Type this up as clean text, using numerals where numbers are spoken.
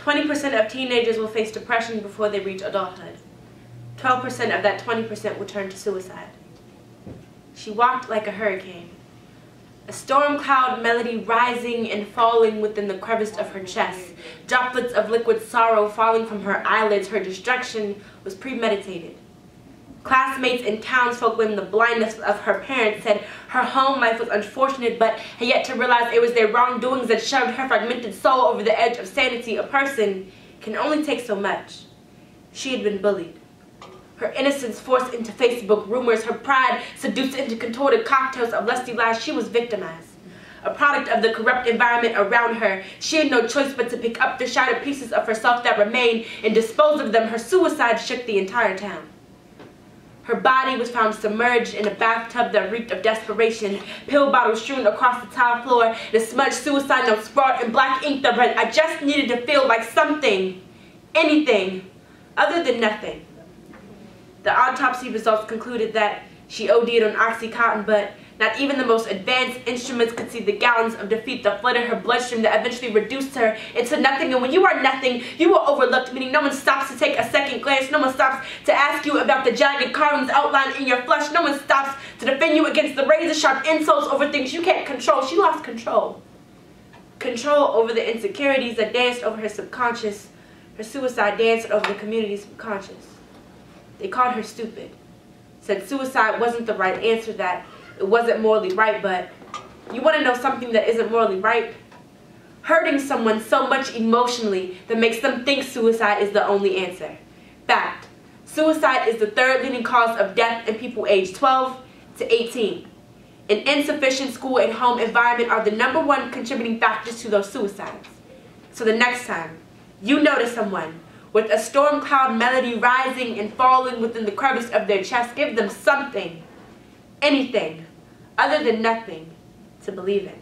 20% of teenagers will face depression before they reach adulthood. 12% of that 20% will turn to suicide. She walked like a hurricane, a storm cloud melody rising and falling within the crevice of her chest, droplets of liquid sorrow falling from her eyelids. Her destruction was premeditated. Classmates and townsfolk blamed the blindness of her parents, said her home life was unfortunate, but had yet to realize it was their wrongdoings that shoved her fragmented soul over the edge of sanity. A person can only take so much. She had been bullied. Her innocence forced into Facebook rumors, her pride seduced into contorted cocktails of lusty lies. She was victimized. A product of the corrupt environment around her, she had no choice but to pick up the shattered pieces of herself that remained and dispose of them. Her suicide shook the entire town. Her body was found submerged in a bathtub that reeked of desperation, pill bottles strewn across the tile floor, the smudged suicide note sprawled in black ink that read, "I just needed to feel like something, anything, other than nothing." The autopsy results concluded that she OD'd on Oxycontin, but not even the most advanced instruments could see the gallons of defeat that flooded her bloodstream that eventually reduced her into nothing. And when you are nothing, you are overlooked, meaning no one stops to take a second glance. No one stops to ask you about the jagged carvings outlined in your flesh. No one stops to defend you against the razor-sharp insults over things you can't control. She lost control. Control over the insecurities that danced over her subconscious. Her suicide danced over the community's subconscious. They called her stupid, said suicide wasn't the right answer, that it wasn't morally right. But you want to know something that isn't morally right? Hurting someone so much emotionally that makes them think suicide is the only answer. Fact, suicide is the third leading cause of death in people aged 12 to 18. An insufficient school and home environment are the #1 contributing factors to those suicides. So the next time you notice someone with a storm cloud melody rising and falling within the crevice of their chest, give them something, anything, other than nothing, to believe in.